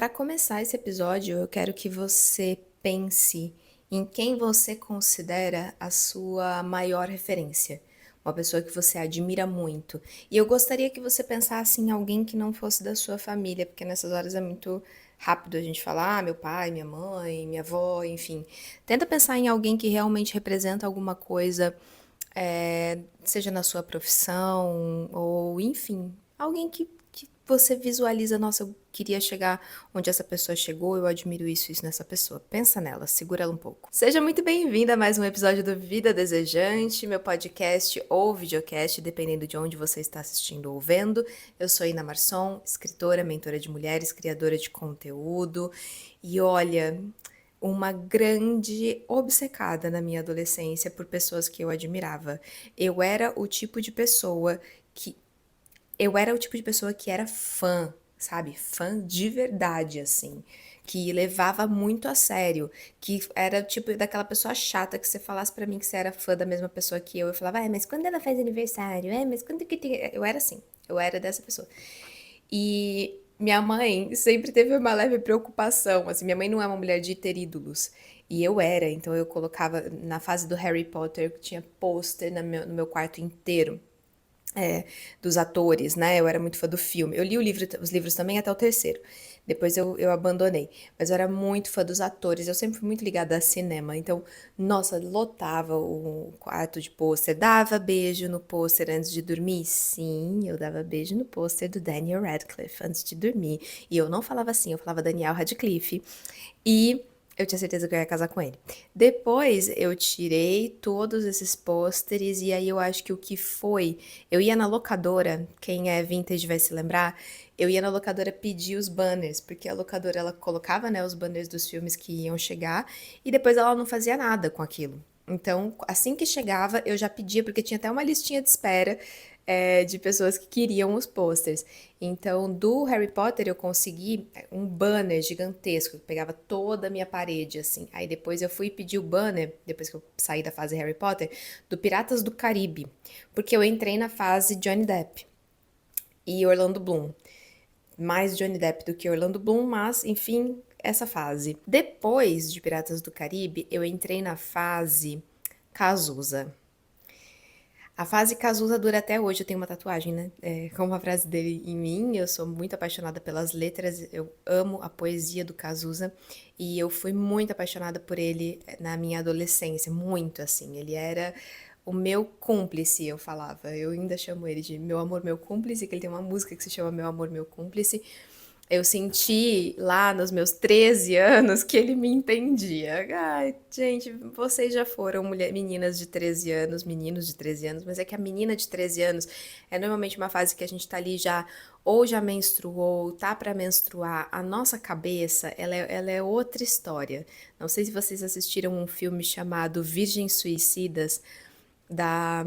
Para começar esse episódio, eu quero que você pense em quem você considera a sua maior referência, uma pessoa que você admira muito. E eu gostaria que você pensasse em alguém que não fosse da sua família, porque nessas horas é muito rápido a gente falar, meu pai, minha mãe, minha avó, enfim. Tenta pensar em alguém que realmente representa alguma coisa, seja na sua profissão ou enfim, alguém que você visualiza, nossa, eu queria chegar onde essa pessoa chegou, eu admiro isso nessa pessoa. Pensa nela, segura ela um pouco. Seja muito bem-vinda a mais um episódio do Vida Desejante, meu podcast ou videocast, dependendo de onde você está assistindo ou vendo. Eu sou Ina Marçom, escritora, mentora de mulheres, criadora de conteúdo. E olha, uma grande obcecada na minha adolescência por pessoas que eu admirava. Eu era o tipo de pessoa que eu era o tipo de pessoa que era fã, sabe? Fã de verdade, assim. Que levava muito a sério. Que era tipo daquela pessoa chata que você falasse pra mim que você era fã da mesma pessoa que eu falava, mas quando ela faz aniversário? Mas quando que tem. Eu era assim. Eu era dessa pessoa. E minha mãe sempre teve uma leve preocupação. Assim, minha mãe não é uma mulher de ter ídolos. E eu era, então eu colocava na fase do Harry Potter, que tinha pôster no meu quarto inteiro dos atores, né? Eu era muito fã do filme. Eu li os livros também até o terceiro. Depois eu abandonei. Mas eu era muito fã dos atores. Eu sempre fui muito ligada a cinema. Então, nossa, lotava o quarto de pôster. Dava beijo no pôster antes de dormir? Sim, eu dava beijo no pôster do Daniel Radcliffe antes de dormir. E eu não falava assim, eu falava Daniel Radcliffe. E eu tinha certeza que eu ia casar com ele. Depois eu tirei todos esses pôsteres e aí eu acho que o que foi, eu ia na locadora, quem é vintage vai se lembrar, eu ia na locadora pedir os banners, porque a locadora ela colocava, né, os banners dos filmes que iam chegar e depois ela não fazia nada com aquilo. Então, assim que chegava, eu já pedia, porque tinha até uma listinha de espera de pessoas que queriam os posters. Então, do Harry Potter, eu consegui um banner gigantesco, que pegava toda a minha parede, assim. Aí depois eu fui pedir o banner, depois que eu saí da fase Harry Potter, do Piratas do Caribe, porque eu entrei na fase Johnny Depp e Orlando Bloom. Mais Johnny Depp do que Orlando Bloom, mas, enfim, essa fase. Depois de Piratas do Caribe, eu entrei na fase Cazuza. A fase Cazuza dura até hoje, eu tenho uma tatuagem, né? Com uma frase dele em mim, eu sou muito apaixonada pelas letras, eu amo a poesia do Cazuza e eu fui muito apaixonada por ele na minha adolescência, muito assim. Ele era o meu cúmplice, eu falava. Eu ainda chamo ele de meu amor, meu cúmplice, que ele tem uma música que se chama Meu Amor, Meu Cúmplice. Eu senti lá nos meus 13 anos que ele me entendia. Ai, gente, vocês já foram meninas de 13 anos, meninos de 13 anos, mas é que a menina de 13 anos é normalmente uma fase que a gente tá ali já, ou já menstruou, tá pra menstruar. A nossa cabeça, ela é outra história. Não sei se vocês assistiram um filme chamado Virgens Suicidas, da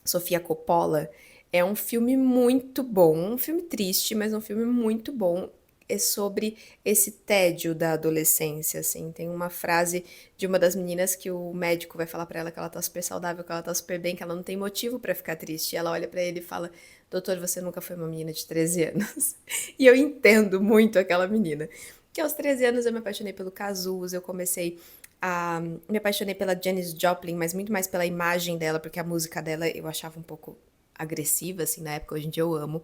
Sofia Coppola. É um filme muito bom, um filme triste, mas um filme muito bom. É sobre esse tédio da adolescência, assim. Tem uma frase de uma das meninas que o médico vai falar pra ela que ela tá super saudável, que ela tá super bem, que ela não tem motivo pra ficar triste. E ela olha pra ele e fala: Doutor, você nunca foi uma menina de 13 anos. E eu entendo muito aquela menina. Que aos 13 anos eu me apaixonei pelo Cazuza, eu comecei a me apaixonei pela Janis Joplin, mas muito mais pela imagem dela, porque a música dela eu achava um pouco agressiva, assim, na época, hoje em dia eu amo.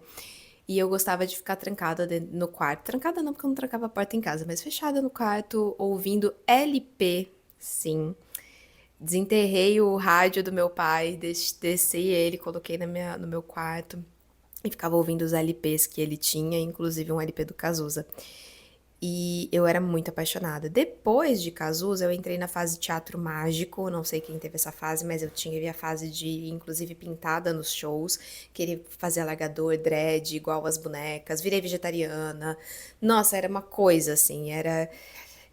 E eu gostava de ficar trancada no quarto. Trancada não, porque eu não trancava a porta em casa, mas fechada no quarto, ouvindo LP, sim. Desenterrei o rádio do meu pai, desci ele, coloquei no meu quarto e ficava ouvindo os LPs que ele tinha, inclusive um LP do Cazuza. E eu era muito apaixonada. Depois de Cazuza, eu entrei na fase teatro mágico. Não sei quem teve essa fase, mas eu tive a fase de, inclusive, pintada nos shows. Queria fazer alargador, dread, igual as bonecas. Virei vegetariana. Nossa, era uma coisa assim.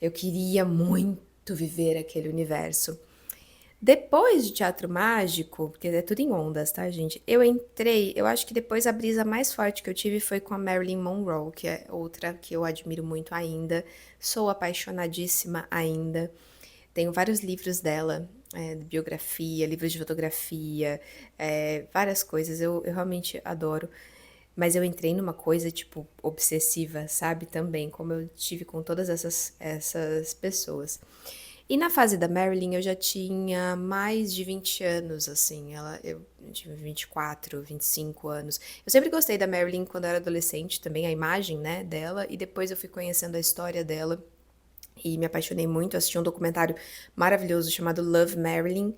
Eu queria muito viver aquele universo. Depois de Teatro Mágico, porque é tudo em ondas, tá, gente? Eu entrei, eu acho que depois a brisa mais forte que eu tive foi com a Marilyn Monroe, que é outra que eu admiro muito ainda. Sou apaixonadíssima ainda. Tenho vários livros dela, de biografia, livros de fotografia, várias coisas. Eu realmente adoro. mas eu entrei numa coisa, tipo, obsessiva, sabe, também, como eu tive com todas essas pessoas. E na fase da Marilyn eu já tinha mais de 20 anos, assim, eu tive 24, 25 anos. Eu sempre gostei da Marilyn quando eu era adolescente, também a imagem, né, dela, e depois eu fui conhecendo a história dela e me apaixonei muito. Assisti um documentário maravilhoso chamado Love Marilyn,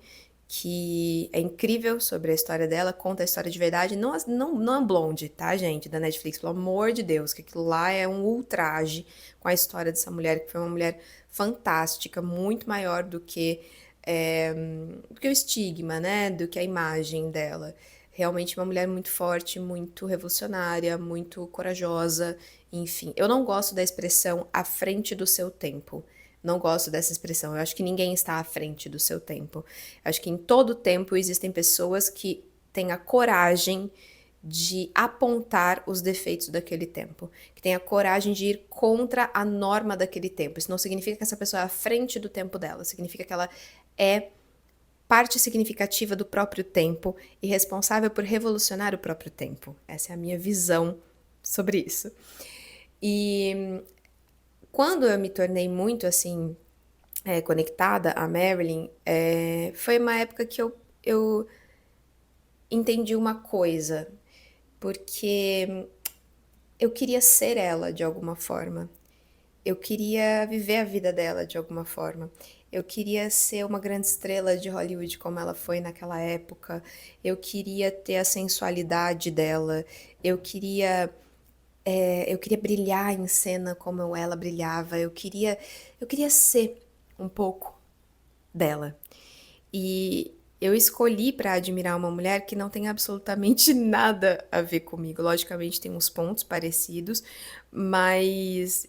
que é incrível sobre a história dela, conta a história de verdade, não a Blonde, tá, gente, da Netflix, pelo amor de Deus, que aquilo lá é um ultraje com a história dessa mulher, que foi uma mulher fantástica, muito maior do que o estigma, né, do que a imagem dela. Realmente uma mulher muito forte, muito revolucionária, muito corajosa, enfim. Eu não gosto da expressão à frente do seu tempo. Não gosto dessa expressão. Eu acho que ninguém está à frente do seu tempo. Eu acho que em todo tempo existem pessoas que têm a coragem de apontar os defeitos daquele tempo, que têm a coragem de ir contra a norma daquele tempo. Isso não significa que essa pessoa é à frente do tempo dela, significa que ela é parte significativa do próprio tempo e responsável por revolucionar o próprio tempo. Essa é a minha visão sobre isso. E quando eu me tornei muito assim, conectada a Marilyn, foi uma época que eu entendi uma coisa, porque eu queria ser ela de alguma forma. Eu queria viver a vida dela de alguma forma. Eu queria ser uma grande estrela de Hollywood como ela foi naquela época. Eu queria ter a sensualidade dela. Eu queria, eu queria brilhar em cena como ela brilhava. Eu queria ser um pouco dela. E eu escolhi para admirar uma mulher que não tem absolutamente nada a ver comigo. Logicamente tem uns pontos parecidos, mas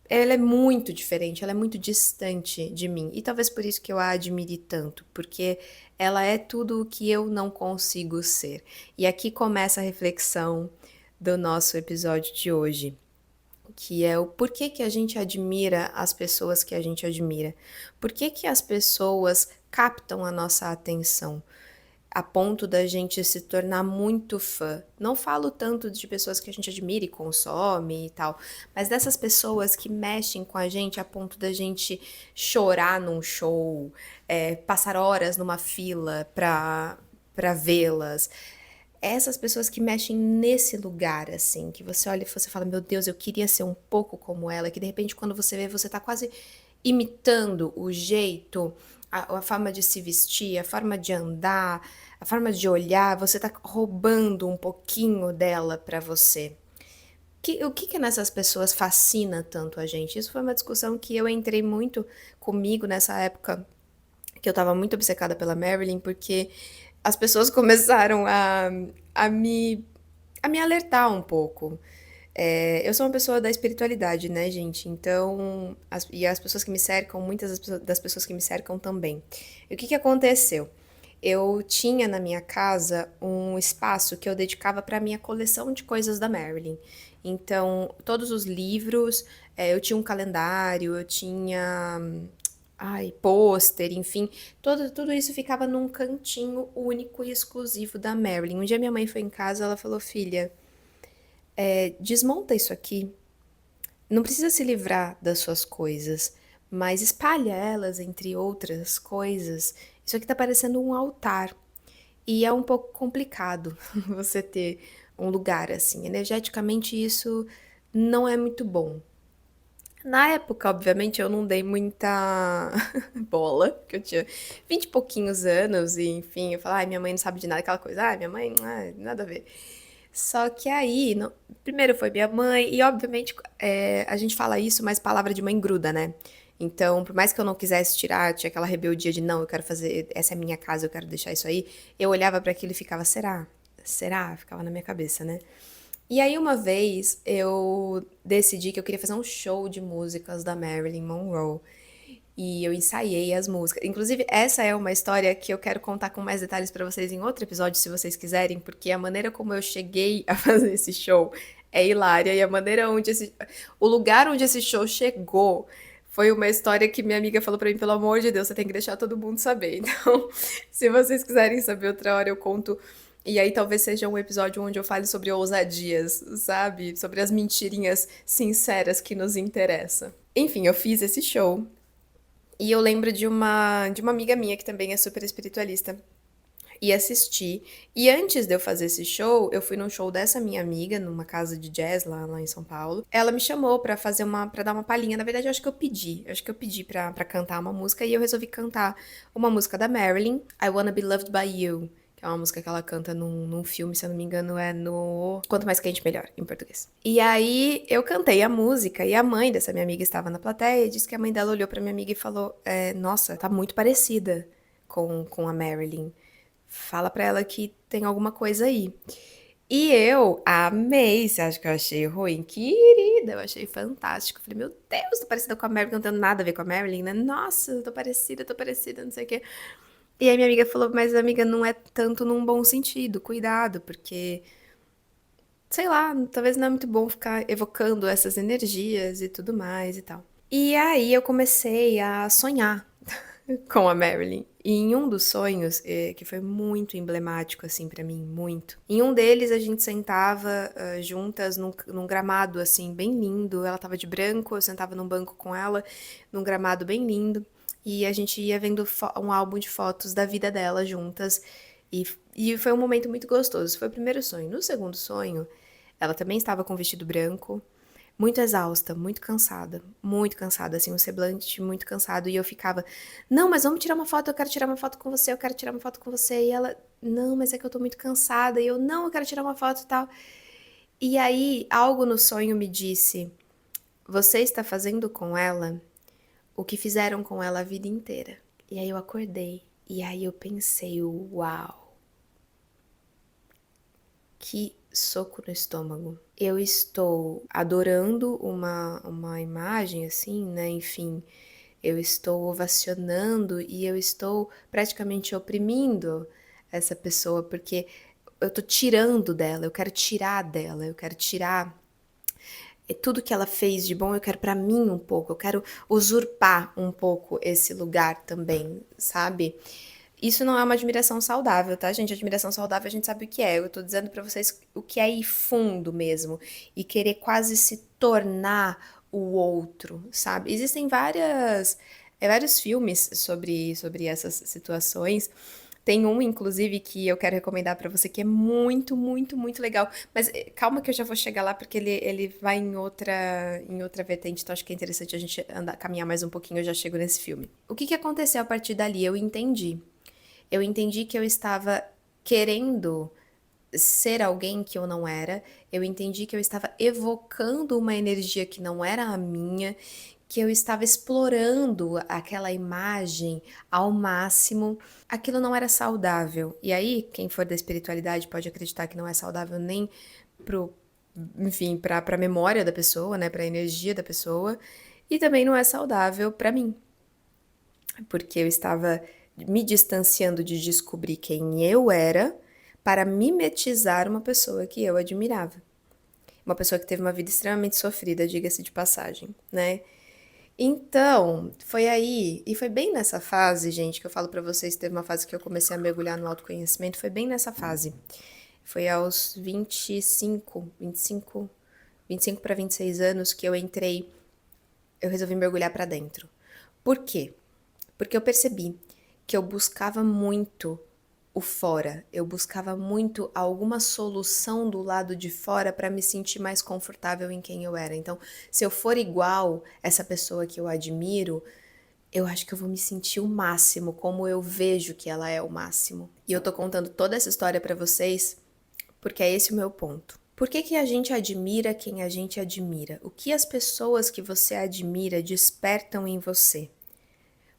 ela é muito diferente, ela é muito distante de mim. E talvez por isso que eu a admire tanto, porque ela é tudo o que eu não consigo ser. E aqui começa a reflexão do nosso episódio de hoje, que é o porquê que a gente admira as pessoas que a gente admira. Por que que as pessoas captam a nossa atenção a ponto da gente se tornar muito fã? Não falo tanto de pessoas que a gente admira e consome e tal, mas dessas pessoas que mexem com a gente a ponto da gente chorar num show, passar horas numa fila pra vê-las. Essas pessoas que mexem nesse lugar, assim, que você olha e você fala, meu Deus, eu queria ser um pouco como ela, que de repente quando você vê, você tá quase imitando o jeito, a forma de se vestir, a forma de andar, a forma de olhar, você tá roubando um pouquinho dela pra você. O que que nessas pessoas fascina tanto a gente? Isso foi uma discussão que eu entrei muito comigo nessa época que eu tava muito obcecada pela Marilyn, porque as pessoas começaram a me alertar um pouco. Eu sou uma pessoa da espiritualidade, né, gente? Então, e as pessoas que me cercam, muitas das pessoas que me cercam também. E o que que aconteceu? Eu tinha na minha casa um espaço que eu dedicava para minha coleção de coisas da Marilyn. Então, todos os livros, eu tinha um calendário, eu tinha, ai, pôster, enfim, tudo isso ficava num cantinho único e exclusivo da Marilyn. Um dia minha mãe foi em casa, ela falou, filha, desmonta isso aqui. Não precisa se livrar das suas coisas, mas espalha elas entre outras coisas. Isso aqui tá parecendo um altar. E é um pouco complicado você ter um lugar assim. Energeticamente, isso não é muito bom. Na época, obviamente, eu não dei muita bola, porque eu tinha 20 e pouquinhos anos, e enfim, eu falava, ai, minha mãe não sabe de nada, aquela coisa, ai, minha mãe, ai, nada a ver. Só que aí, primeiro foi minha mãe, e obviamente a gente fala isso, mas palavra de mãe gruda, né? Então, por mais que eu não quisesse tirar, tinha aquela rebeldia de não, eu quero fazer, essa é a minha casa, eu quero deixar isso aí, eu olhava pra aquilo e ficava, será? Será? Ficava na minha cabeça, né? E aí uma vez eu decidi que eu queria fazer um show de músicas da Marilyn Monroe. E eu ensaiei as músicas. Inclusive, essa é uma história que eu quero contar com mais detalhes pra vocês em outro episódio, se vocês quiserem, porque a maneira como eu cheguei a fazer esse show é hilária e a maneira o lugar onde esse show chegou foi uma história que minha amiga falou pra mim, pelo amor de Deus, você tem que deixar todo mundo saber. Então, se vocês quiserem saber outra hora, eu conto E aí talvez seja um episódio onde eu fale sobre ousadias, sabe? Sobre as mentirinhas sinceras que nos interessam. Enfim, eu fiz esse show. E eu lembro de uma amiga minha que também é super espiritualista e assisti. E antes de eu fazer esse show, eu fui num show dessa minha amiga, numa casa de jazz lá em São Paulo. Ela me chamou pra fazer para dar uma palhinha. Na verdade, eu acho que eu pedi. Eu acho que eu pedi pra cantar uma música e eu resolvi cantar uma música da Marilyn, I Wanna Be Loved by You. Que é uma música que ela canta num filme, se eu não me engano, é no Quanto Mais Quente Melhor, em português. E aí eu cantei a música e a mãe dessa minha amiga estava na plateia e disse que a mãe dela olhou pra minha amiga e falou: Nossa, tá muito parecida com a Marilyn. Fala pra ela que tem alguma coisa aí. E eu amei. Você acha que eu achei ruim? Querida, eu achei fantástico. Falei, meu Deus, tô parecida com a Marilyn, não tem nada a ver com a Marilyn, né? Nossa, tô parecida, não sei o quê. E aí minha amiga falou, mas amiga, não é tanto num bom sentido, cuidado, porque, sei lá, talvez não é muito bom ficar evocando essas energias e tudo mais e tal. E aí eu comecei a sonhar com a Marilyn. E em um dos sonhos, que foi muito emblemático, assim, pra mim, muito. Em um deles, a gente sentava juntas num gramado, assim, bem lindo. Ela tava de branco, eu sentava num banco com ela, num gramado bem lindo. E a gente ia vendo um álbum de fotos da vida dela juntas. E foi um momento muito gostoso. Foi o primeiro sonho. No segundo sonho, ela também estava com um vestido branco, muito exausta, muito cansada, assim, um semblante muito cansado. E eu ficava, não, mas vamos tirar uma foto, eu quero tirar uma foto com você, eu quero tirar uma foto com você. E ela, não, mas é que eu tô muito cansada. E eu, não, eu quero tirar uma foto e tal. E aí, algo no sonho me disse, você está fazendo com ela o que fizeram com ela a vida inteira. E aí eu acordei. E aí eu pensei, uau, que soco no estômago. Eu estou adorando uma imagem assim, né? Enfim, eu estou ovacionando e eu estou praticamente oprimindo essa pessoa porque eu tô tirando dela, eu quero tirar tudo que ela fez de bom, eu quero pra mim um pouco, eu quero usurpar um pouco esse lugar também, sabe? Isso não é uma admiração saudável, tá, gente? Admiração saudável a gente sabe o que é. Eu tô dizendo pra vocês o que é ir fundo mesmo e querer quase se tornar o outro, sabe? Existem vários filmes sobre essas situações. Tem um, inclusive, que eu quero recomendar pra você que é muito, muito, muito legal. Mas calma que eu já vou chegar lá porque ele vai em outra vertente, então acho que é interessante a gente caminhar mais um pouquinho, eu já chego nesse filme. O que que aconteceu a partir dali? Eu entendi que eu estava querendo ser alguém que eu não era, eu entendi que eu estava evocando uma energia que não era a minha, que eu estava explorando aquela imagem ao máximo. Aquilo não era saudável. E aí, quem for da espiritualidade pode acreditar que não é saudável nem pro, enfim, para a memória da pessoa, né, para a energia da pessoa, e também não é saudável para mim porque eu estava me distanciando de descobrir quem eu era para mimetizar uma pessoa que eu admirava. Uma pessoa que teve uma vida extremamente sofrida, diga-se de passagem, né? Então, foi aí, e foi bem nessa fase, gente, que eu falo pra vocês, teve uma fase que eu comecei a mergulhar no autoconhecimento, foi bem nessa fase. Foi aos 25 para 26 anos que eu resolvi mergulhar pra dentro. Por quê? Porque eu percebi que eu buscava muito o fora, eu buscava muito alguma solução do lado de fora para me sentir mais confortável em quem eu era. Então, se eu for igual essa pessoa que eu admiro, eu acho que eu vou me sentir o máximo, como eu vejo que ela é o máximo. E eu tô contando toda essa história para vocês porque é esse o meu ponto. Por que que a gente admira quem a gente admira? O que as pessoas que você admira despertam em você?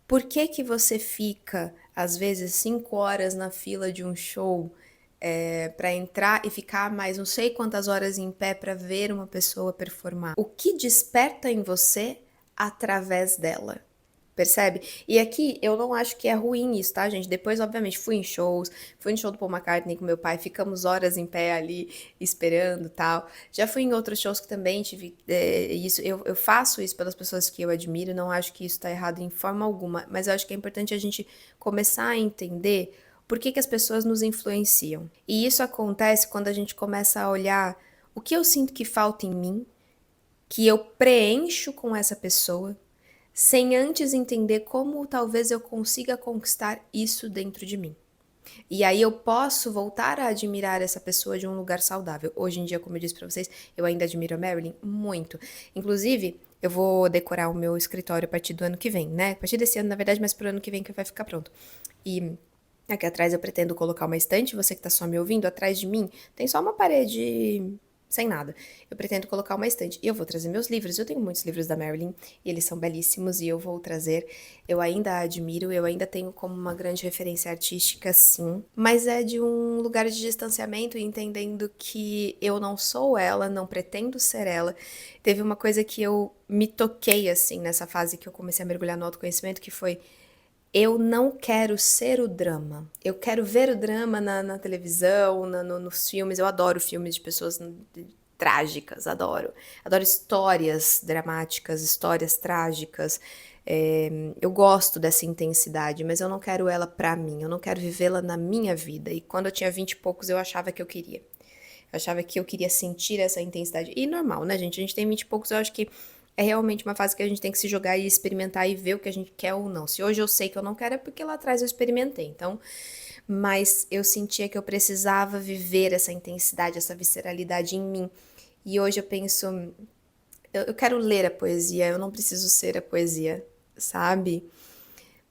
Por que que você fica, às vezes, 5 horas na fila de um show para entrar e ficar mais não sei quantas horas em pé para ver uma pessoa performar? O que desperta em você através dela? Percebe? E aqui eu não acho que é ruim isso, tá, gente? Depois, obviamente, fui no show do Paul McCartney com meu pai, ficamos horas em pé ali esperando tal. Já fui em outros shows que também tive isso. Eu faço isso pelas pessoas que eu admiro, não acho que isso tá errado em forma alguma, mas eu acho que é importante a gente começar a entender por que que as pessoas nos influenciam. E isso acontece quando a gente começa a olhar o que eu sinto que falta em mim, que eu preencho com essa pessoa, sem antes entender como talvez eu consiga conquistar isso dentro de mim. E aí eu posso voltar a admirar essa pessoa de um lugar saudável. Hoje em dia, como eu disse pra vocês, eu ainda admiro a Marilyn muito. Inclusive, eu vou decorar o meu escritório a partir do ano que vem, né? A partir desse ano, na verdade, mas pro ano que vem que vai ficar pronto. E aqui atrás eu pretendo colocar uma estante, você que tá só me ouvindo, atrás de mim tem só uma parede sem nada. Eu pretendo colocar uma estante. E eu vou trazer meus livros. Eu tenho muitos livros da Marilyn e eles são belíssimos e eu vou trazer. Eu ainda a admiro, eu ainda tenho como uma grande referência artística, sim. Mas é de um lugar de distanciamento e entendendo que eu não sou ela, não pretendo ser ela. Teve uma coisa que eu me toquei, assim, nessa fase que eu comecei a mergulhar no autoconhecimento, que foi eu não quero ser o drama. Eu quero ver o drama na televisão, nos filmes. Eu adoro filmes de pessoas trágicas, adoro. Adoro histórias dramáticas, histórias trágicas. Eu gosto dessa intensidade, mas eu não quero ela pra mim. Eu não quero vivê-la na minha vida. E quando eu tinha 20 e poucos, eu achava que eu queria. Eu achava que eu queria sentir essa intensidade. E normal, né, gente? A gente tem 20 e poucos, eu acho que é realmente uma fase que a gente tem que se jogar e experimentar e ver o que a gente quer ou não. Se hoje eu sei que eu não quero, é porque lá atrás eu experimentei. Então, mas eu sentia que eu precisava viver essa intensidade, essa visceralidade em mim. E hoje eu penso, eu quero ler a poesia, eu não preciso ser a poesia, sabe?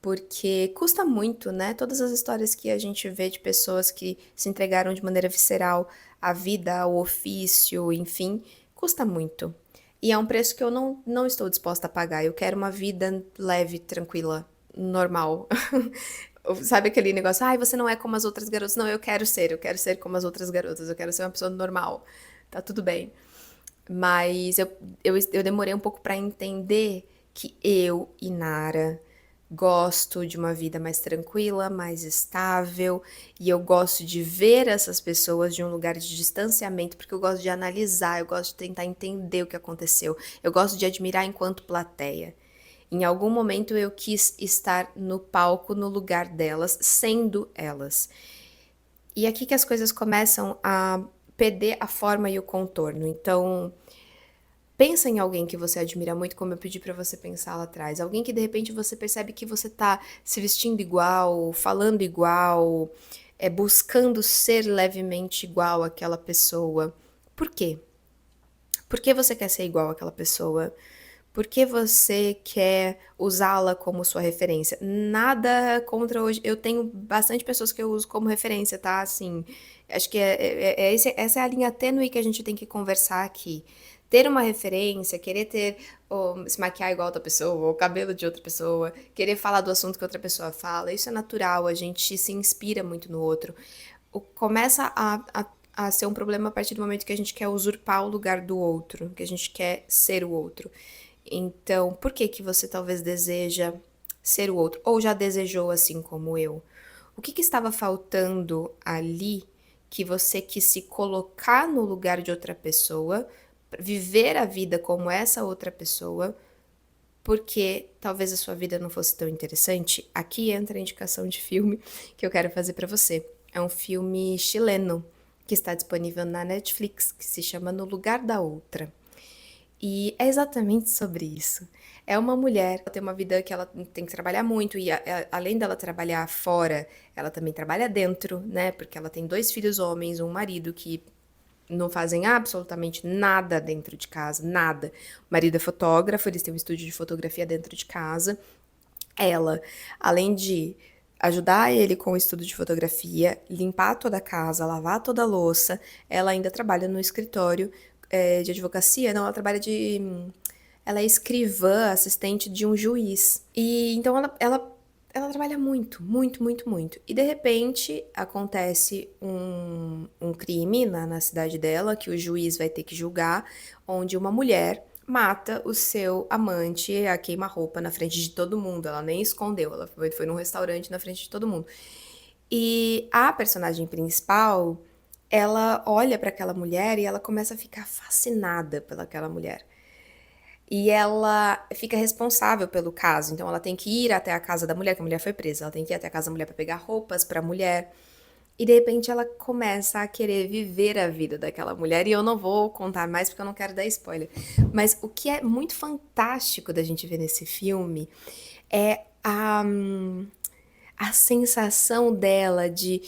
Porque custa muito, né? Todas as histórias que a gente vê de pessoas que se entregaram de maneira visceral à vida, ao ofício, enfim, custa muito. E é um preço que eu não estou disposta a pagar. Eu quero uma vida leve, tranquila, normal. Sabe aquele negócio, ai, você não é como as outras garotas. Não, eu quero ser como as outras garotas, eu quero ser uma pessoa normal. Tá tudo bem. Mas eu demorei um pouco pra entender que eu, Inara, gosto de uma vida mais tranquila, mais estável, e eu gosto de ver essas pessoas de um lugar de distanciamento, porque eu gosto de analisar, eu gosto de tentar entender o que aconteceu, eu gosto de admirar enquanto plateia. Em algum momento eu quis estar no palco, no lugar delas, sendo elas. E é aqui que as coisas começam a perder a forma e o contorno. Então, pensa em alguém que você admira muito, como eu pedi pra você pensar lá atrás. Alguém que de repente você percebe que você tá se vestindo igual, falando igual, buscando ser levemente igual àquela pessoa. Por quê? Por que você quer ser igual àquela pessoa? Por que você quer usá-la como sua referência? Nada contra hoje. Eu tenho bastante pessoas que eu uso como referência, tá? Assim, acho que essa é a linha tênue que a gente tem que conversar aqui. Ter uma referência, querer ter, ou se maquiar igual a outra pessoa, o cabelo de outra pessoa, querer falar do assunto que outra pessoa fala, isso é natural, a gente se inspira muito no outro. Começa a ser um problema a partir do momento que a gente quer usurpar o lugar do outro, que a gente quer ser o outro. Então, por que que você talvez deseja ser o outro? Ou já desejou assim como eu? O que que estava faltando ali que você quis se colocar no lugar de outra pessoa, viver a vida como essa outra pessoa, porque talvez a sua vida não fosse tão interessante? Aqui entra a indicação de filme que eu quero fazer pra você. É um filme chileno que está disponível na Netflix, que se chama No Lugar da Outra. E é exatamente sobre isso. É uma mulher, ela tem uma vida que ela tem que trabalhar muito, e além dela trabalhar fora, ela também trabalha dentro, né? Porque ela tem 2 filhos homens, um marido que não fazem absolutamente nada dentro de casa, nada. O marido é fotógrafo, eles têm um estúdio de fotografia dentro de casa. Ela, além de ajudar ele com o estudo de fotografia, limpar toda a casa, lavar toda a louça, ela ainda trabalha no escritório de advocacia, não, ela trabalha de. Ela é escrivã, assistente de um juiz. E então ela trabalha muito, muito, muito, muito. E de repente acontece um crime na cidade dela, que o juiz vai ter que julgar, onde uma mulher mata o seu amante a queima-roupa na frente de todo mundo. Ela nem escondeu, ela foi num restaurante na frente de todo mundo. E a personagem principal, ela olha para aquela mulher e ela começa a ficar fascinada pelaquela mulher. e ela fica responsável pelo caso. Então ela tem que ir até a casa da mulher, que a mulher foi presa, ela tem que ir até a casa da mulher para pegar roupas para a mulher. E de repente ela começa a querer viver a vida daquela mulher, e eu não vou contar mais porque eu não quero dar spoiler. Mas o que é muito fantástico da gente ver nesse filme é a sensação dela de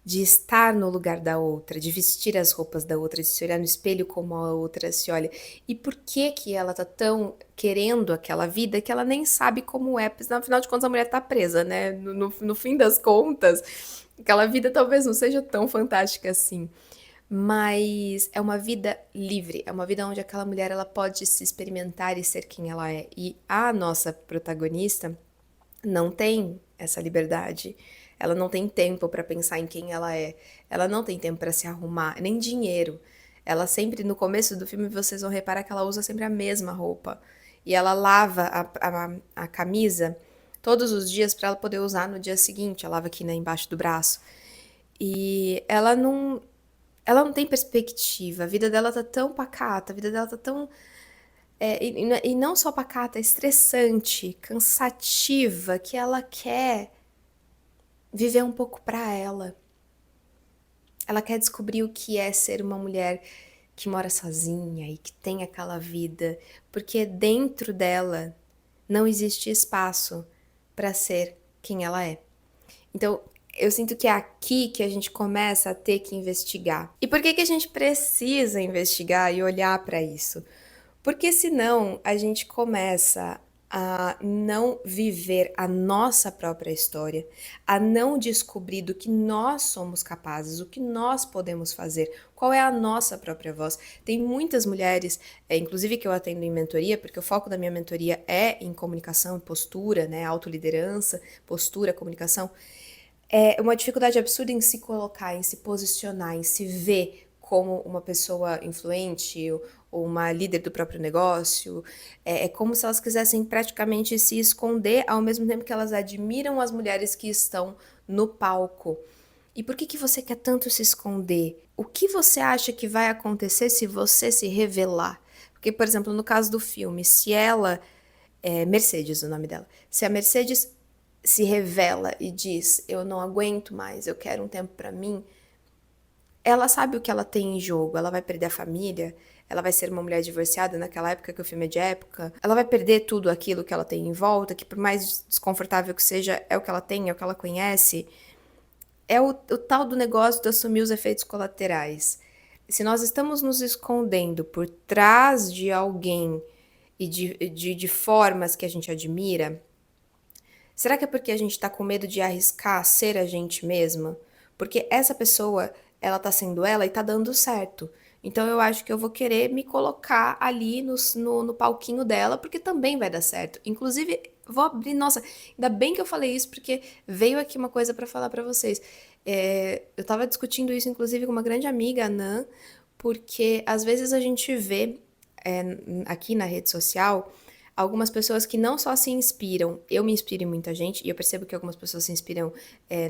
estar no lugar da outra, de vestir as roupas da outra, de se olhar no espelho como a outra se olha. E por que que ela tá tão querendo aquela vida que ela nem sabe como é, porque afinal de contas a mulher tá presa, né? No fim das contas, aquela vida talvez não seja tão fantástica assim. Mas é uma vida livre, é uma vida onde aquela mulher ela pode se experimentar e ser quem ela é. E a nossa protagonista não tem essa liberdade. Ela não tem tempo para pensar em quem ela é. Ela não tem tempo para se arrumar, nem dinheiro. Ela sempre, no começo do filme, vocês vão reparar que ela usa sempre a mesma roupa. E ela lava a camisa todos os dias para ela poder usar no dia seguinte. Ela lava aqui, né, embaixo do braço. E ela não tem perspectiva. A vida dela tá tão pacata, a vida dela tá tão e não só pacata, é estressante, cansativa, que ela quer viver um pouco pra ela. Ela quer descobrir o que é ser uma mulher que mora sozinha e que tem aquela vida, porque dentro dela não existe espaço para ser quem ela é. Então, eu sinto que é aqui que a gente começa a ter que investigar. E por que que a gente precisa investigar e olhar para isso? Porque senão a gente começa a não viver a nossa própria história, a não descobrir do que nós somos capazes, o que nós podemos fazer, qual é a nossa própria voz. Tem muitas mulheres, inclusive que eu atendo em mentoria, porque o foco da minha mentoria é em comunicação, postura, né, autoliderança, postura, comunicação. É uma dificuldade absurda em se colocar, em se posicionar, em se ver como uma pessoa influente ou uma líder do próprio negócio. É como se elas quisessem praticamente se esconder ao mesmo tempo que elas admiram as mulheres que estão no palco. E por que que você quer tanto se esconder? O que você acha que vai acontecer se você se revelar? Porque, por exemplo, no caso do filme, se ela Mercedes, o nome dela. Se a Mercedes se revela e diz: "Eu não aguento mais, eu quero um tempo pra mim", ela sabe o que ela tem em jogo. Ela vai perder a família, ela vai ser uma mulher divorciada naquela época que o filme é de época, ela vai perder tudo aquilo que ela tem em volta, que por mais desconfortável que seja, é o que ela tem, é o que ela conhece. É o tal do negócio de assumir os efeitos colaterais. Se nós estamos nos escondendo por trás de alguém e de formas que a gente admira, será que é porque a gente tá com medo de arriscar ser a gente mesma? Porque essa pessoa, ela tá sendo ela e tá dando certo. Então eu acho que eu vou querer me colocar ali no palquinho dela, porque também vai dar certo. Inclusive, vou abrir. Nossa, ainda bem que eu falei isso, porque veio aqui uma coisa pra falar pra vocês. Eu tava discutindo isso, inclusive, com uma grande amiga, a Nan, porque às vezes a gente vê aqui na rede social algumas pessoas que não só se inspiram, eu me inspiro em muita gente, e eu percebo que algumas pessoas se inspiram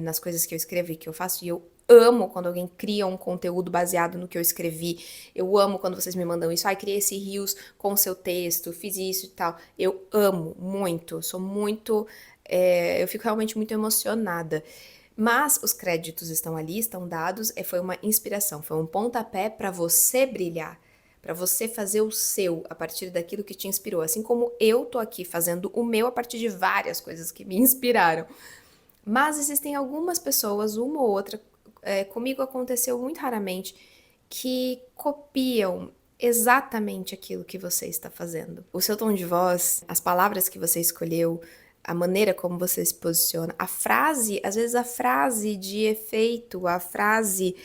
nas coisas que eu escrevo e que eu faço, e eu amo quando alguém cria um conteúdo baseado no que eu escrevi, eu amo quando vocês me mandam isso, ai, criei esse Reels com o seu texto, fiz isso e tal, eu amo muito, sou muito, eu fico realmente muito emocionada. Mas os créditos estão ali, estão dados, foi uma inspiração, foi um pontapé para você brilhar, para você fazer o seu a partir daquilo que te inspirou, assim como eu tô aqui fazendo o meu a partir de várias coisas que me inspiraram. Mas existem algumas pessoas, uma ou outra, comigo aconteceu muito raramente, que copiam exatamente aquilo que você está fazendo. O seu tom de voz, as palavras que você escolheu, a maneira como você se posiciona, a frase, às vezes a frase de efeito, a frase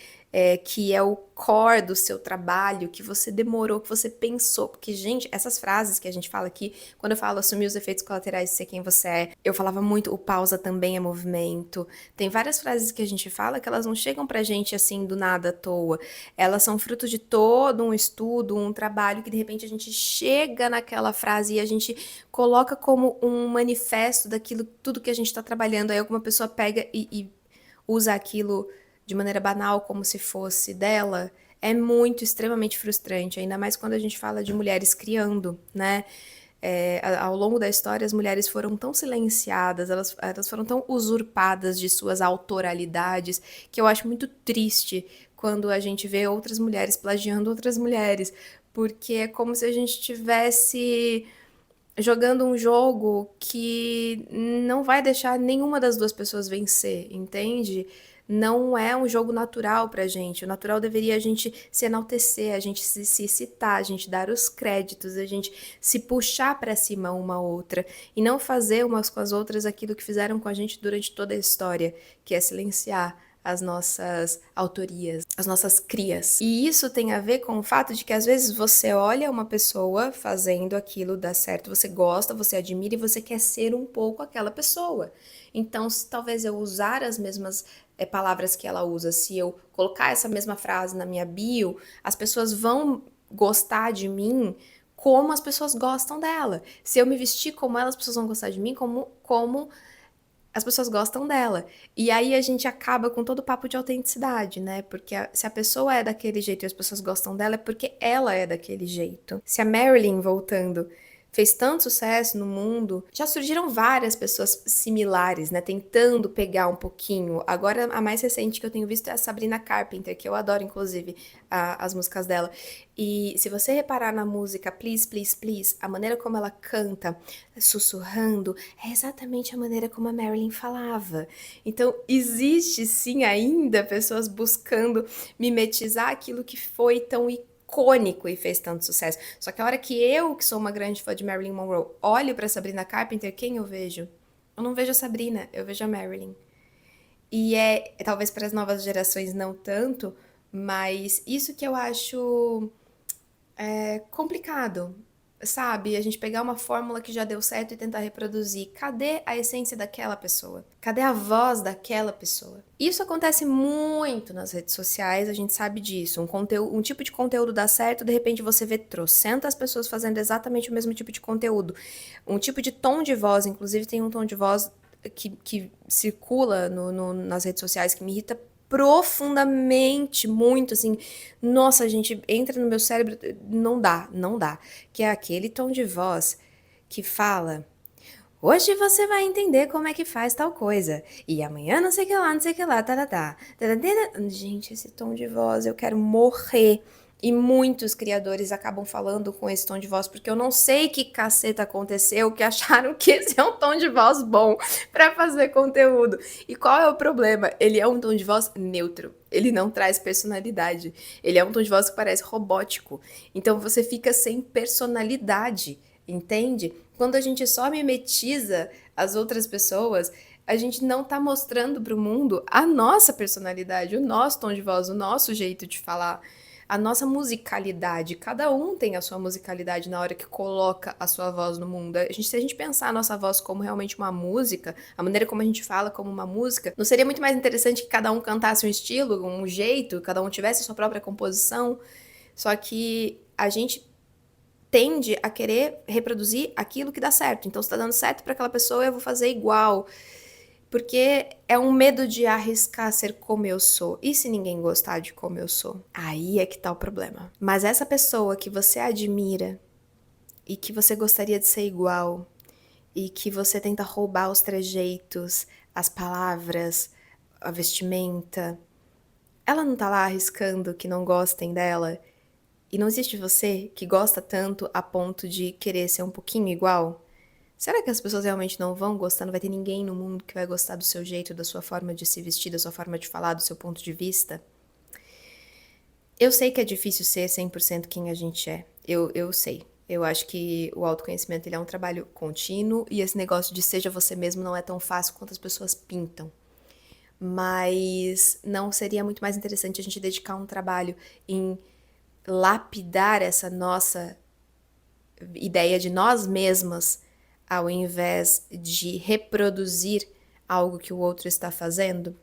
que é o core do seu trabalho, que você demorou, que você pensou. Porque, gente, essas frases que a gente fala aqui, quando eu falo assumir os efeitos colaterais de ser quem você é, eu falava muito, o pausa também é movimento. Tem várias frases que a gente fala que elas não chegam pra gente assim do nada à toa. Elas são fruto de todo um estudo, um trabalho que de repente a gente chega naquela frase e a gente coloca como um manifesto daquilo, tudo que a gente tá trabalhando. Aí alguma pessoa pega e usa aquilo de maneira banal, como se fosse dela. É muito, extremamente frustrante, ainda mais quando a gente fala de mulheres criando, né? Ao longo da história, as mulheres foram tão silenciadas, elas foram tão usurpadas de suas autoralidades, que eu acho muito triste quando a gente vê outras mulheres plagiando outras mulheres, porque é como se a gente estivesse jogando um jogo que não vai deixar nenhuma das duas pessoas vencer, entende? Não é um jogo natural pra gente. O natural deveria a gente se enaltecer, a gente se citar, a gente dar os créditos, a gente se puxar pra cima uma outra e não fazer umas com as outras aquilo que fizeram com a gente durante toda a história, que é silenciar as nossas autorias, as nossas crias. E isso tem a ver com o fato de que às vezes você olha uma pessoa fazendo aquilo dar certo, você gosta, você admira e você quer ser um pouco aquela pessoa. Então, se talvez eu usar as mesmas palavras que ela usa, se eu colocar essa mesma frase na minha bio, as pessoas vão gostar de mim como as pessoas gostam dela. Se eu me vestir como ela, as pessoas vão gostar de mim como as pessoas gostam dela. E aí a gente acaba com todo o papo de autenticidade, né? Porque se a pessoa é daquele jeito e as pessoas gostam dela, é porque ela é daquele jeito. Se a Marilyn, voltando, fez tanto sucesso no mundo, já surgiram várias pessoas similares, né? Tentando pegar um pouquinho. Agora, a mais recente que eu tenho visto é a Sabrina Carpenter, que eu adoro, inclusive, as músicas dela. E se você reparar na música Please, Please, Please, a maneira como ela canta, sussurrando, é exatamente a maneira como a Marilyn falava. Então, existe sim ainda pessoas buscando mimetizar aquilo que foi tão icônico e fez tanto sucesso. Só que a hora que eu, que sou uma grande fã de Marilyn Monroe, olho pra Sabrina Carpenter, quem eu vejo? Eu não vejo a Sabrina, eu vejo a Marilyn. E talvez para as novas gerações não tanto, mas isso que eu acho complicado, sabe? A gente pegar uma fórmula que já deu certo e tentar reproduzir. Cadê a essência daquela pessoa? Cadê a voz daquela pessoa? Isso acontece muito nas redes sociais, a gente sabe disso. Um tipo de conteúdo dá certo, de repente você vê trocentas pessoas fazendo exatamente o mesmo tipo de conteúdo. Um tipo de tom de voz, inclusive tem um tom de voz que circula nas redes sociais que me irrita profundamente, muito, assim, nossa, gente, entra no meu cérebro, não dá, não dá. Que é aquele tom de voz que fala: hoje você vai entender como é que faz tal coisa. E amanhã não sei o que lá, não sei o que lá, tá, tá, tá. Gente, esse tom de voz, eu quero morrer. E muitos criadores acabam falando com esse tom de voz, porque eu não sei que caceta aconteceu, que acharam que esse é um tom de voz bom pra fazer conteúdo. E qual é o problema? Ele é um tom de voz neutro. Ele não traz personalidade. Ele é um tom de voz que parece robótico. Então você fica sem personalidade, entende? Quando a gente só mimetiza as outras pessoas, a gente não tá mostrando pro mundo a nossa personalidade, o nosso tom de voz, o nosso jeito de falar, a nossa musicalidade. Cada um tem a sua musicalidade na hora que coloca a sua voz no mundo. Se a gente pensar a nossa voz como realmente uma música, a maneira como a gente fala como uma música, não seria muito mais interessante que cada um cantasse um estilo, um jeito, cada um tivesse a sua própria composição? Só que a gente tende a querer reproduzir aquilo que dá certo. Então, se tá dando certo para aquela pessoa, eu vou fazer igual. Porque é um medo de arriscar ser como eu sou. E se ninguém gostar de como eu sou? Aí é que tá o problema. Mas essa pessoa que você admira e que você gostaria de ser igual e que você tenta roubar os trejeitos, as palavras, a vestimenta, ela não tá lá arriscando que não gostem dela? E não existe você que gosta tanto a ponto de querer ser um pouquinho igual? Será que as pessoas realmente não vão gostar? Não vai ter ninguém no mundo que vai gostar do seu jeito, da sua forma de se vestir, da sua forma de falar, do seu ponto de vista? Eu sei que é difícil ser 100% quem a gente é. Eu sei. Eu acho que o autoconhecimento ele é um trabalho contínuo e esse negócio de seja você mesmo não é tão fácil quanto as pessoas pintam. Mas não seria muito mais interessante a gente dedicar um trabalho em lapidar essa nossa ideia de nós mesmas, ao invés de reproduzir algo que o outro está fazendo?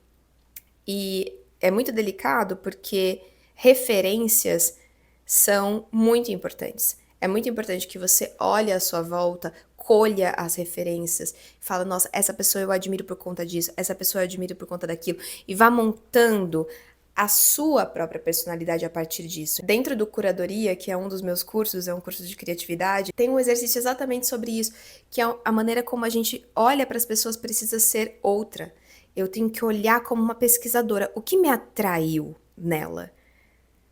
E é muito delicado porque referências são muito importantes. É muito importante que você olhe à sua volta, colha as referências, fala, nossa, essa pessoa eu admiro por conta disso, essa pessoa eu admiro por conta daquilo, e vá montando a sua própria personalidade a partir disso. Dentro do Curadoria, que é um dos meus cursos, é um curso de criatividade, tem um exercício exatamente sobre isso, que é a maneira como a gente olha para as pessoas precisa ser outra. Eu tenho que olhar como uma pesquisadora. O que me atraiu nela?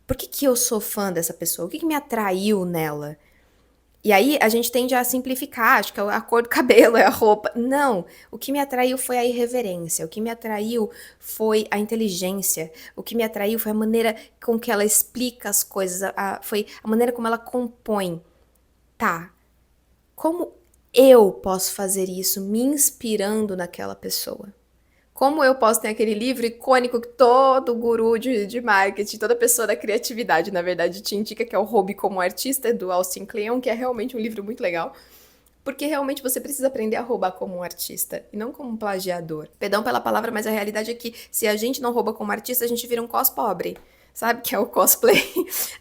Por que eu sou fã dessa pessoa? O que me atraiu nela? E aí a gente tende a simplificar, acho que é a cor do cabelo, é a roupa. Não, o que me atraiu foi a irreverência, o que me atraiu foi a inteligência, o que me atraiu foi a maneira com que ela explica as coisas, foi a maneira como ela compõe. Tá, como eu posso fazer isso me inspirando naquela pessoa? Como eu posso ter aquele livro icônico que todo guru de marketing, toda pessoa da criatividade, na verdade, te indica que é o Hobby como Artista, do Austin Kleon, que é realmente um livro muito legal. Porque realmente você precisa aprender a roubar como um artista e não como um plagiador. Perdão pela palavra, mas a realidade é que se a gente não rouba como artista, a gente vira um cos pobre. Sabe que é o cosplay?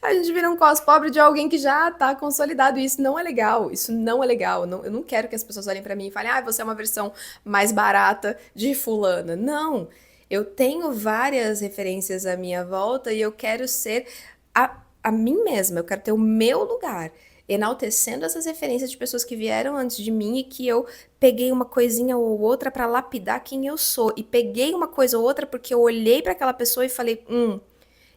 A gente vira um cos pobre de alguém que já tá consolidado e isso não é legal. Isso não é legal. Eu não quero que as pessoas olhem pra mim e falem: "Ah, você é uma versão mais barata de fulana". Não. Eu tenho várias referências à minha volta e eu quero ser a mim mesma. Eu quero ter o meu lugar enaltecendo essas referências de pessoas que vieram antes de mim e que eu peguei uma coisinha ou outra para lapidar quem eu sou. E peguei uma coisa ou outra porque eu olhei para aquela pessoa e falei,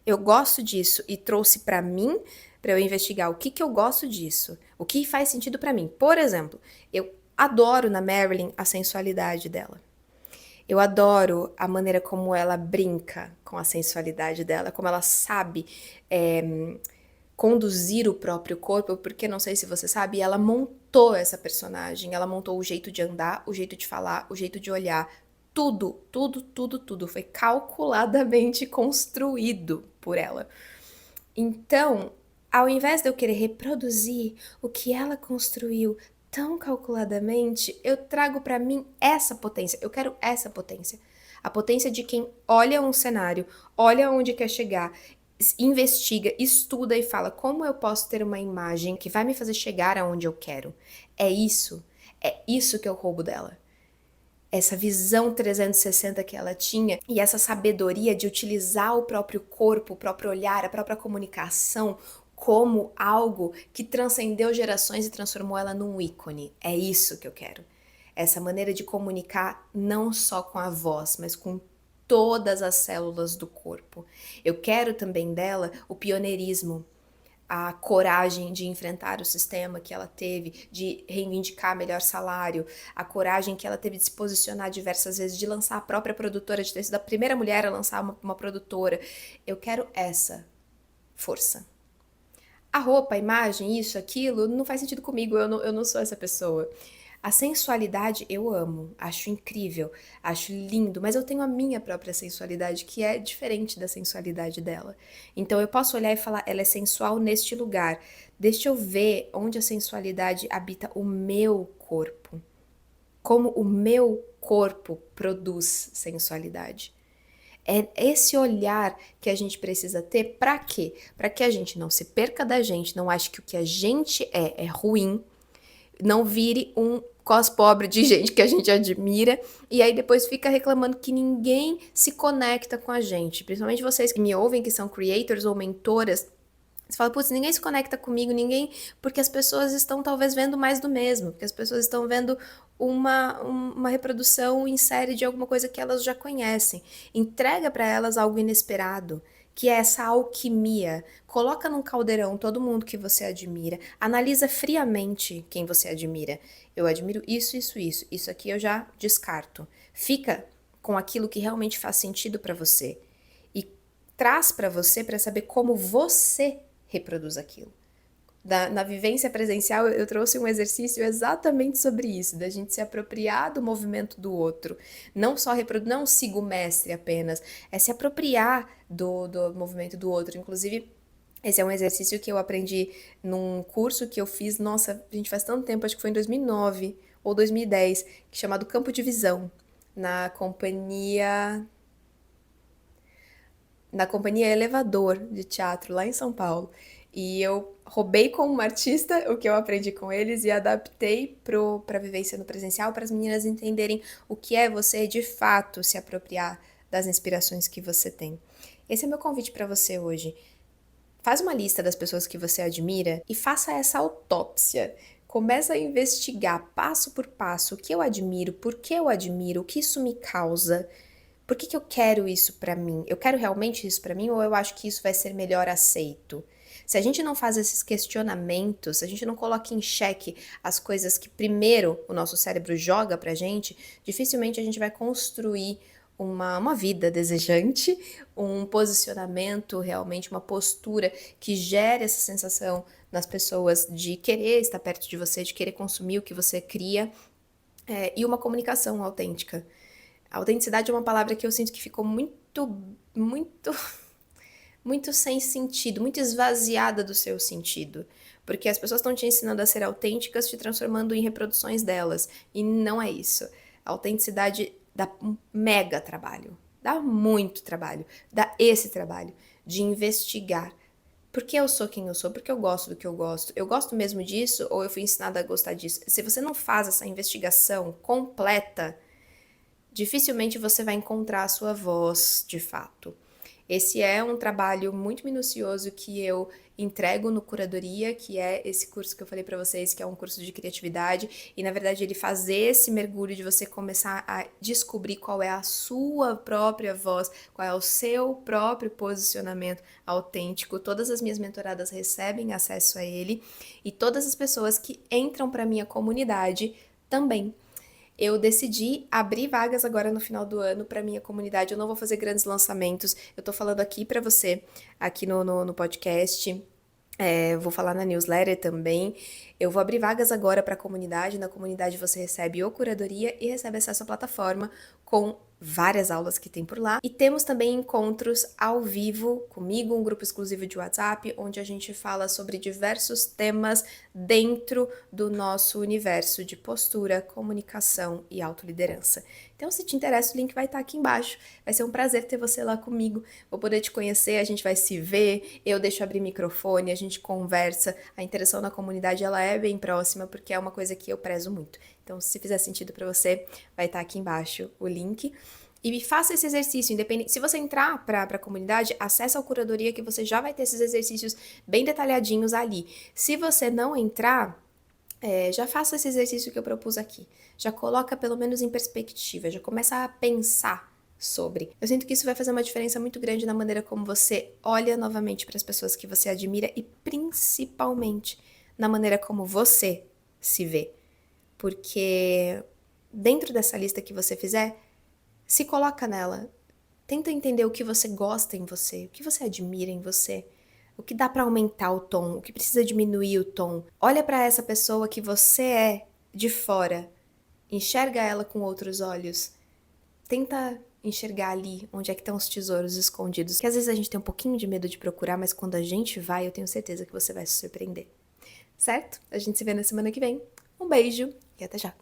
eu gosto disso e trouxe para mim para eu investigar o que que eu gosto disso, o que faz sentido para mim. Por exemplo, eu adoro na Marilyn a sensualidade dela. Eu adoro a maneira como ela brinca com a sensualidade dela, como ela sabe conduzir o próprio corpo, porque não sei se você sabe, ela montou essa personagem, ela montou o jeito de andar, o jeito de falar, o jeito de olhar, tudo, tudo, tudo, tudo foi calculadamente construído por ela. Então, ao invés de eu querer reproduzir o que ela construiu tão calculadamente, eu trago para mim essa potência. Eu quero essa potência. A potência de quem olha um cenário, olha onde quer chegar, investiga, estuda e fala como eu posso ter uma imagem que vai me fazer chegar aonde eu quero. É isso que eu roubo dela. Essa visão 360 que ela tinha e essa sabedoria de utilizar o próprio corpo, o próprio olhar, a própria comunicação como algo que transcendeu gerações e transformou ela num ícone. É isso que eu quero. Essa maneira de comunicar não só com a voz, mas com todas as células do corpo. Eu quero também dela o pioneirismo, a coragem de enfrentar o sistema que ela teve, de reivindicar melhor salário, a coragem que ela teve de se posicionar diversas vezes, de lançar a própria produtora, de ter sido a primeira mulher a lançar uma produtora. Eu quero essa força. A roupa, a imagem, isso, aquilo, não faz sentido comigo, eu não sou essa pessoa. A sensualidade eu amo, acho incrível, acho lindo, mas eu tenho a minha própria sensualidade que é diferente da sensualidade dela. Então eu posso olhar e falar, ela é sensual neste lugar. Deixa eu ver onde a sensualidade habita o meu corpo. Como o meu corpo produz sensualidade. É esse olhar que a gente precisa ter para quê? Para que a gente não se perca da gente, não ache que o que a gente é ruim, não vire um cos pobre de gente que a gente admira e aí depois fica reclamando que ninguém se conecta com a gente. Principalmente vocês que me ouvem, que são creators ou mentoras, você fala, putz, ninguém se conecta comigo, ninguém, porque as pessoas estão talvez vendo mais do mesmo, porque as pessoas estão vendo uma reprodução em série de alguma coisa que elas já conhecem. Entrega para elas algo inesperado, que é essa alquimia. Coloca num caldeirão todo mundo que você admira, analisa friamente quem você admira. Eu admiro isso, isso, isso. Isso aqui eu já descarto. Fica com aquilo que realmente faz sentido para você e traz para você para saber como você reproduz aquilo. Na vivência presencial, eu trouxe um exercício exatamente sobre isso, da gente se apropriar do movimento do outro. Não só reproduzir, não siga o mestre apenas, é se apropriar do movimento do outro. Inclusive, esse é um exercício que eu aprendi num curso que eu fiz, nossa, gente, faz tanto tempo, acho que foi em 2009 ou 2010, que é chamado Campo de Visão, na companhia Elevador de teatro lá em São Paulo. E eu roubei como artista o que eu aprendi com eles e adaptei para a vivência no presencial para as meninas entenderem o que é você de fato se apropriar das inspirações que você tem. Esse é meu convite para você hoje. Faz uma lista das pessoas que você admira e faça essa autópsia. Começa a investigar passo por passo o que eu admiro, por que eu admiro, o que isso me causa, por que eu quero isso pra mim? Eu quero realmente isso pra mim ou eu acho que isso vai ser melhor aceito? Se a gente não faz esses questionamentos, se a gente não coloca em xeque as coisas que primeiro o nosso cérebro joga pra gente, dificilmente a gente vai construir uma vida desejante, um posicionamento, realmente uma postura que gere essa sensação nas pessoas de querer estar perto de você, de querer consumir o que você cria, e uma comunicação autêntica. A autenticidade é uma palavra que eu sinto que ficou muito, muito sem sentido, muito esvaziada do seu sentido. Porque as pessoas estão te ensinando a ser autênticas, te transformando em reproduções delas. E não é isso. A autenticidade dá um mega trabalho. Dá muito trabalho. Dá esse trabalho de investigar. Por que eu sou quem eu sou? Porque eu gosto do que eu gosto. Eu gosto mesmo disso ou eu fui ensinada a gostar disso? Se você não faz essa investigação completa, dificilmente você vai encontrar a sua voz de fato. Esse é um trabalho muito minucioso que eu entrego no Curadoria, que é esse curso que eu falei para vocês, que é um curso de criatividade, e na verdade ele faz esse mergulho de você começar a descobrir qual é a sua própria voz, qual é o seu próprio posicionamento autêntico. Todas as minhas mentoradas recebem acesso a ele e todas as pessoas que entram para minha comunidade também. Eu decidi abrir vagas agora no final do ano para minha comunidade. Eu não vou fazer grandes lançamentos. Eu tô falando aqui para você, aqui no podcast. Vou falar na newsletter também. Eu vou abrir vagas agora para a comunidade. Na comunidade você recebe o Curadoria e recebe acesso à plataforma com várias aulas que tem por lá. E temos também encontros ao vivo comigo, um grupo exclusivo de WhatsApp, onde a gente fala sobre diversos temas dentro do nosso universo de postura, comunicação e autoliderança. Então, se te interessa, o link vai estar aqui embaixo. Vai ser um prazer ter você lá comigo. Vou poder te conhecer, a gente vai se ver, eu deixo abrir microfone, a gente conversa. A interação na comunidade, ela é bem próxima, porque é uma coisa que eu prezo muito. Então, se fizer sentido para você, vai estar aqui embaixo o link. E faça esse exercício, independente. Se você entrar para a comunidade, acessa a curadoria que você já vai ter esses exercícios bem detalhadinhos ali. Se você não entrar, já faça esse exercício que eu propus aqui. Já coloca pelo menos em perspectiva, já começa a pensar sobre. Eu sinto que isso vai fazer uma diferença muito grande na maneira como você olha novamente para as pessoas que você admira e principalmente na maneira como você se vê. Porque dentro dessa lista que você fizer, se coloca nela. Tenta entender o que você gosta em você, o que você admira em você, o que dá pra aumentar o tom, o que precisa diminuir o tom. Olha pra essa pessoa que você é de fora, enxerga ela com outros olhos. Tenta enxergar ali onde é que estão os tesouros escondidos, que às vezes a gente tem um pouquinho de medo de procurar, mas quando a gente vai, eu tenho certeza que você vai se surpreender. Certo? A gente se vê na semana que vem. Um beijo e até já!